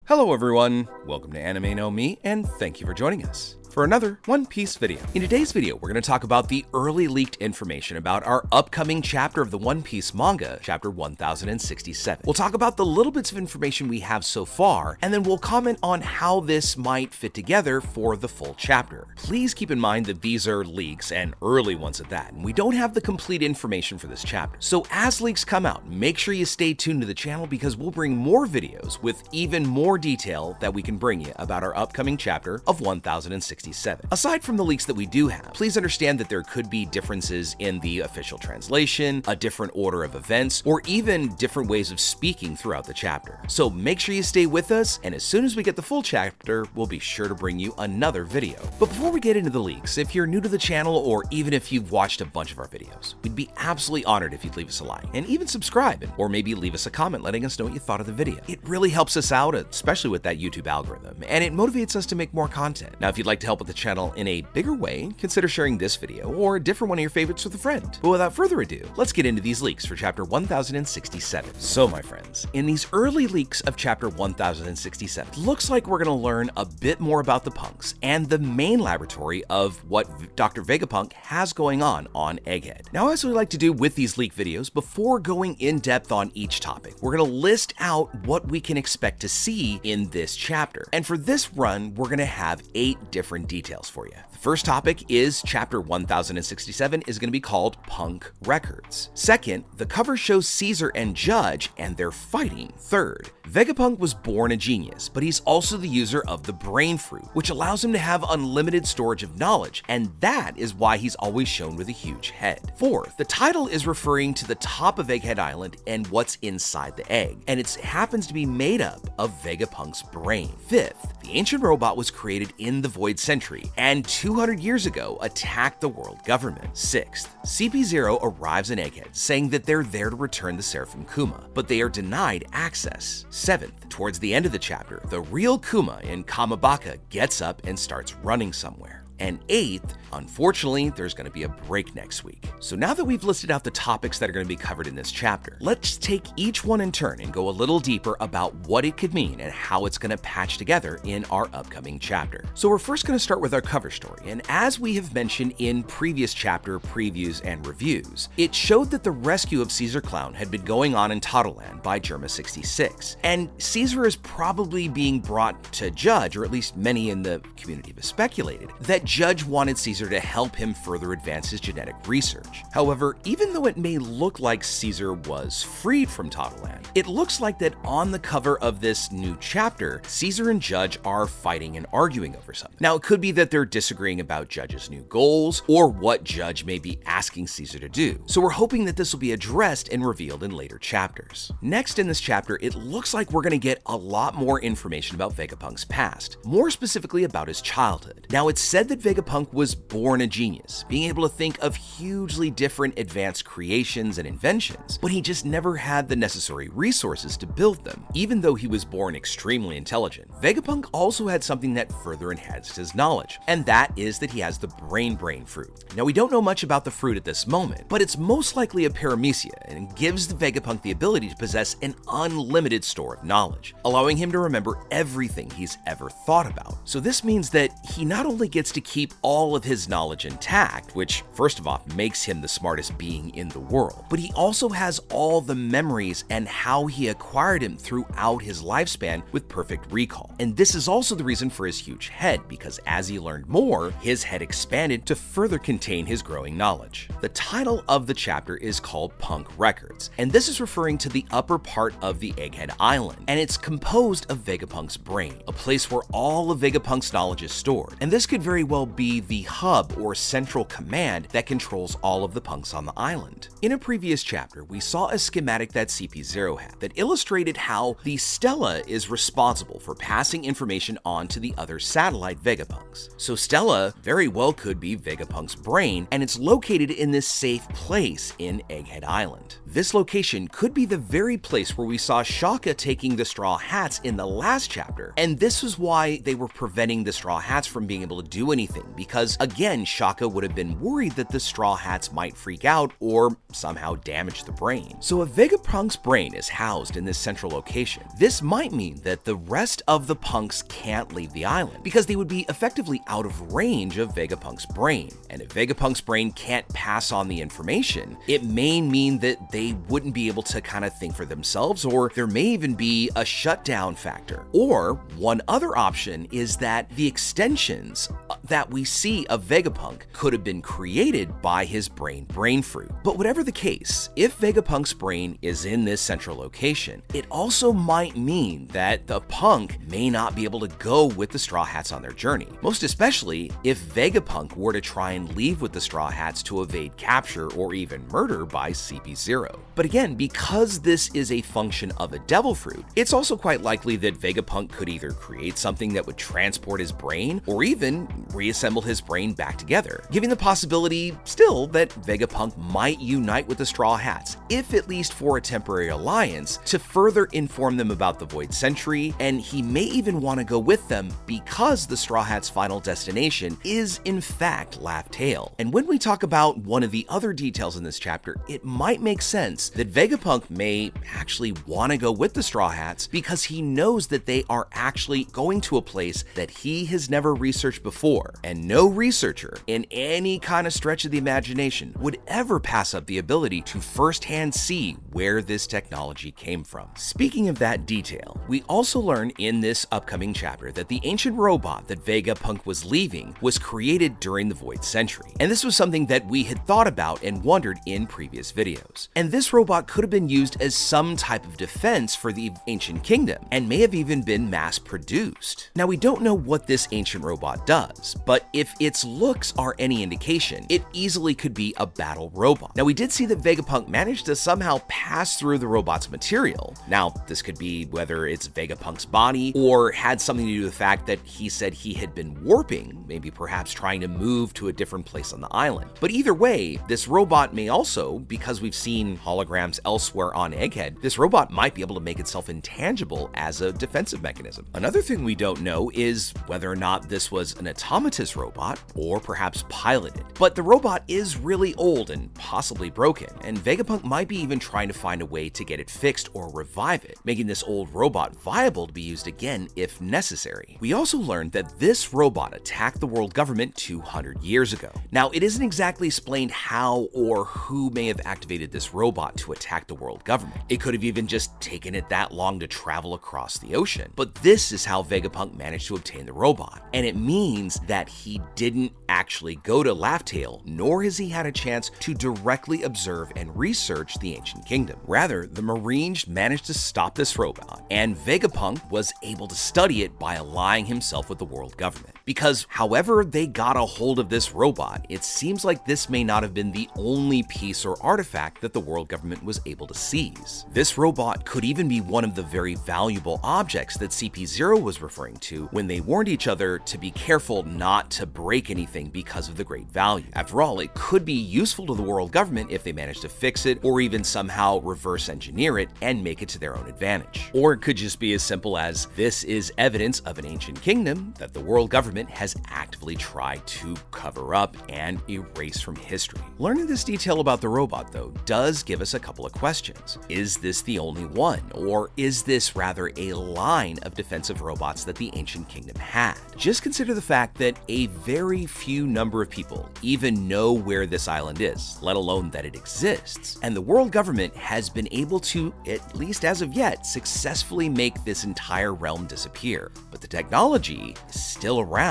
Hello everyone, welcome to Anime and thank you for joining us for another One Piece video. In today's video, we're going to talk about the early leaked information about our upcoming chapter of the One Piece manga, chapter 1067. We'll talk about the little bits of information we have so far, and then we'll comment on how this might fit together for the full chapter. Please keep in mind that these are leaks, and early ones at that, and we don't have the complete information for this chapter. So as leaks come out, make sure you stay tuned to the channel because we'll bring more videos with even more detail that we can bring you about our upcoming chapter of 1067. Aside from the leaks that we do have, please understand that there could be differences in the official translation, a different order of events, or even different ways of speaking throughout the chapter. So make sure you stay with us, and as soon as we get the full chapter, we'll be sure to bring you another video. But before we get into the leaks, if you're new to the channel or even if you've watched a bunch of our videos, we'd be absolutely honored if you'd leave us a like and even subscribe, or maybe leave us a comment letting us know what you thought of the video. It really helps us out, especially with that YouTube algorithm, and it motivates us to make more content. Now, if you'd like to help with the channel in a bigger way, consider sharing this video or a different one of your favorites with a friend. But without further ado, let's get into these leaks for chapter 1067. So my friends, in these early leaks of chapter 1067, looks like we're going to learn a bit more about the punks and the main laboratory of what Dr. Vegapunk has going on Egghead. Now, as we like to do with these leak videos, before going in depth on each topic, we're going to list out what we can expect to see in this chapter. And for this run, we're going to have 8 different details for you. The first topic is chapter 1067 is going to be called Punk Records. Second, the cover shows Caesar and Judge and they're fighting. Third, Vegapunk was born a genius, but he's also the user of the brain fruit, which allows him to have unlimited storage of knowledge, and that is why he's always shown with a huge head. Fourth, the title is referring to the top of Egghead Island and what's inside the egg, and it happens to be made up of Vegapunk's brain. Fifth, the ancient robot was created in the Void Century and 200 years ago attacked the world government. Sixth, CP0 arrives in Egghead saying that they're there to return the Seraphim Kuma, but they are denied access. Seventh, towards the end of the chapter, the real Kuma in Kamabaka gets up and starts running somewhere. And eighth, unfortunately, there's going to be a break next week. So now that we've listed out the topics that are going to be covered in this chapter, let's take each one in turn and go a little deeper about what it could mean and how it's going to patch together in our upcoming chapter. So we're first going to start with our cover story, and as we have mentioned in previous chapter previews and reviews, it showed that the rescue of Caesar Clown had been going on in Toddleland by Germa 66, and Caesar is probably being brought to Judge, or at least many in the community have speculated, that Judge wanted Caesar to help him further advance his genetic research. However, even though it may look like Caesar was freed from Toddleland, it looks like that on the cover of this new chapter, Caesar and Judge are fighting and arguing over something. Now, it could be that they're disagreeing about Judge's new goals or what Judge may be asking Caesar to do. So we're hoping that this will be addressed and revealed in later chapters. Next in this chapter, it looks like we're going to get a lot more information about Vegapunk's past, more specifically about his childhood. Now, it's said that Vegapunk was born a genius, being able to think of hugely different advanced creations and inventions, but he just never had the necessary resources to build them. Even though he was born extremely intelligent, Vegapunk also had something that further enhanced his knowledge, and that is that he has the brain fruit. Now, we don't know much about the fruit at this moment, but it's most likely a paramecia and gives the Vegapunk the ability to possess an unlimited store of knowledge, allowing him to remember everything he's ever thought about. So this means that he not only gets to keep all of his knowledge intact, which first of all makes him the smartest being in the world, but he also has all the memories and how he acquired him throughout his lifespan with perfect recall. And this is also the reason for his huge head, because as he learned more, his head expanded to further contain his growing knowledge. The title of the chapter is called Punk Records, and this is referring to the upper part of the Egghead Island, and it's composed of Vegapunk's brain, a place where all of Vegapunk's knowledge is stored. And this could very well be the hub or central command that controls all of the punks on the island. In a previous chapter, we saw a schematic that CP0 had that illustrated how the Stella is responsible for passing information on to the other satellite Vegapunks. So Stella very well could be Vegapunk's brain, and it's located in this safe place in Egghead Island. This location could be the very place where we saw Shaka taking the Straw Hats in the last chapter, and this was why they were preventing the Straw Hats from being able to do any anything because, again, Shaka would have been worried that the Straw Hats might freak out or somehow damage the brain. So if Vegapunk's brain is housed in this central location, this might mean that the rest of the punks can't leave the island because they would be effectively out of range of Vegapunk's brain. And if Vegapunk's brain can't pass on the information, it may mean that they wouldn't be able to kind of think for themselves, or there may even be a shutdown factor. Or one other option is that the extensions that we see of Vegapunk could have been created by his brain fruit. But whatever the case, if Vegapunk's brain is in this central location, it also might mean that the punk may not be able to go with the Straw Hats on their journey, most especially if Vegapunk were to try and leave with the Straw Hats to evade capture or even murder by CP0. But again, because this is a function of a devil fruit, it's also quite likely that Vegapunk could either create something that would transport his brain or even reassemble his brain back together, giving the possibility still that Vegapunk might unite with the Straw Hats, if at least for a temporary alliance, to further inform them about the Void Century, and he may even want to go with them because the Straw Hats' final destination is in fact Laugh Tale. And when we talk about one of the other details in this chapter, it might make sense that Vegapunk may actually want to go with the Straw Hats because he knows that they are actually going to a place that he has never researched before, and no researcher in any kind of stretch of the imagination would ever pass up the ability to firsthand see where this technology came from. Speaking of that detail, we also learn in this upcoming chapter that the ancient robot that Vegapunk was leaving was created during the Void Century, and this was something that we had thought about and wondered in previous videos. And this robot could have been used as some type of defense for the ancient kingdom, and may have even been mass-produced. Now, we don't know what this ancient robot does, but if its looks are any indication, it easily could be a battle robot. Now, we did see that Vegapunk managed to somehow pass through the robot's material. Now, this could be whether it's Vegapunk's body or had something to do with the fact that he said he had been warping, maybe perhaps trying to move to a different place on the island. But either way, this robot may also, because we've seen holograms elsewhere on Egghead, this robot might be able to make itself intangible as a defensive mechanism. Another thing we don't know is whether or not this was an automatus robot or perhaps piloted. But the robot is really old and possibly broken, and Vegapunk might be even trying to find a way to get it fixed or revive it, making this old robot viable to be used again if necessary. We also learned that this robot attacked the world government 200 years ago. Now, it isn't exactly explained how or who may have activated this robot to attack the world government. It could have even just taken it that long to travel across the ocean. But this is how Vegapunk managed to obtain the robot, and it means that he didn't actually go to Laugh Tale, nor has he had a chance to directly observe and research the ancient kingdom. Rather, the Marines managed to stop this robot, and Vegapunk was able to study it by allying himself with the world government. Because however they got a hold of this robot, it seems like this may not have been the only piece or artifact that the world government was able to seize. This robot could even be one of the very valuable objects that CP0 was referring to when they warned each other to be careful not to break anything because of the great value. After all, it could be useful to the world government if they managed to fix it or even somehow reverse engineer it and make it to their own advantage. Or it could just be as simple as this is evidence of an ancient kingdom that the world government has actively tried to cover up and erase from history. Learning this detail about the robot, though, does give us a couple of questions. Is this the only one, or is this rather a line of defensive robots that the ancient kingdom had? Just consider the fact that a very few number of people even know where this island is, let alone that it exists. And the world government has been able to, at least as of yet, successfully make this entire realm disappear. But the technology is still around.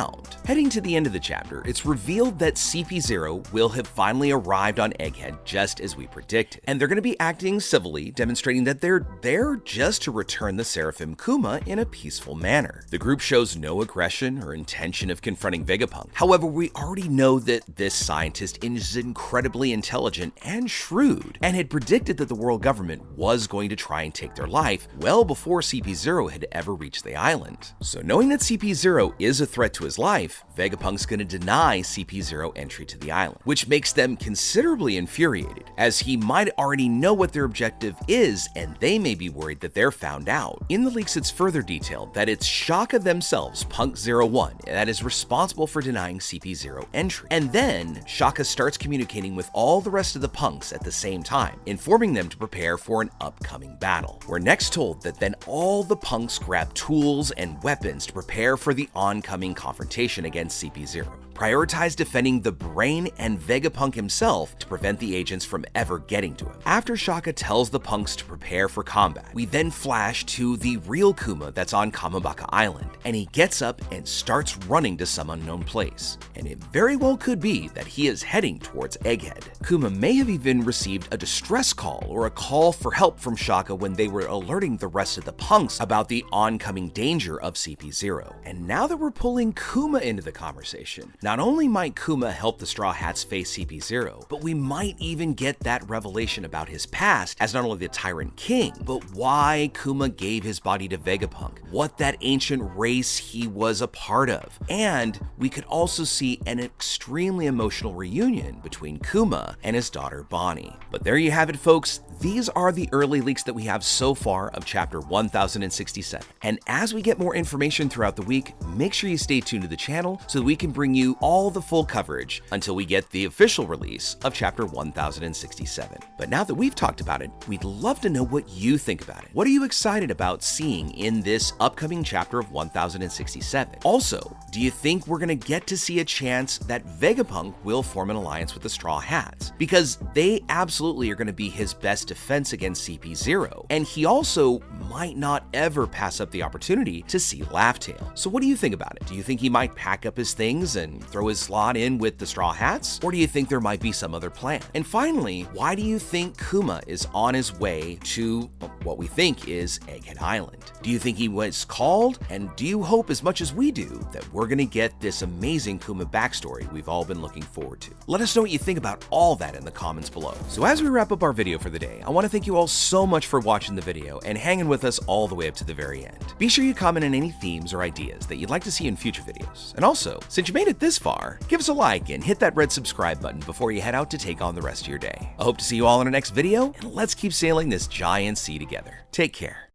Heading to the end of the chapter, it's revealed that CP0 will have finally arrived on Egghead just as we predicted. And they're going to be acting civilly, demonstrating that they're there just to return the Seraphim Kuma in a peaceful manner. The group shows no aggression or intention of confronting Vegapunk. However, we we already know that this scientist is incredibly intelligent and shrewd, and had predicted that the world government was going to try and take their life well before CP0 had ever reached the island. So knowing that CP0 is a threat to his life, Vegapunk's gonna deny CP0 entry to the island, which makes them considerably infuriated, as he might already know what their objective is, and they may be worried that they're found out. In the leaks, it's further detailed that it's Shaka themselves, Punk01, that is responsible for denying CP0 entry. And then Shaka starts communicating with all the rest of the punks at the same time, informing them to prepare for an upcoming battle. We're next told that then all the punks grab tools and weapons to prepare for the oncoming confrontation against CP0. Prioritize defending the brain and Vegapunk himself to prevent the agents from ever getting to him. After Shaka tells the punks to prepare for combat, we then flash to the real Kuma that's on Kamabaka Island, and he gets up and starts running to some unknown place. And it very well could be that he is heading towards Egghead. Kuma may have even received a distress call or a call for help from Shaka when they were alerting the rest of the punks about the oncoming danger of CP0. And now that we're pulling Kuma into the conversation, not only might Kuma help the Straw Hats face CP0, but we might even get that revelation about his past as not only the Tyrant King, but why Kuma gave his body to Vegapunk, what that ancient race he was a part of. And we could also see an extremely emotional reunion between Kuma and his daughter Bonnie. But there you have it, folks. These are the early leaks that we have so far of chapter 1067. And as we get more information throughout the week, make sure you stay tuned to the channel so that we can bring you all the full coverage until we get the official release of chapter 1067. But now that we've talked about it, we'd love to know what you think about it. What are you excited about seeing in this upcoming chapter of 1067? Also, do you think we're gonna get to see a chance that Vegapunk will form an alliance with the Straw Hats? Because they absolutely are gonna be his best defense against CP0, and he also might not ever pass up the opportunity to see Laugh Tale. So what do you think about it? Do you think he might pack up his things and throw his slot in with the Straw Hats? Or do you think there might be some other plan? And finally, why do you think Kuma is on his way to what we think is Egghead Island? Do you think he was called? And do you hope as much as we do that we're gonna get this amazing Kuma backstory we've all been looking forward to? Let us know what you think about all that in the comments below. So as we wrap up our video for the day, I want to thank you all so much for watching the video and hanging with us all the way up to the very end. Be sure you comment on any themes or ideas that you'd like to see in future videos. And also, since you made it this far, give us a like and hit that red subscribe button before you head out to take on the rest of your day. I hope to see you all in our next video, and let's keep sailing this giant sea together. Take care.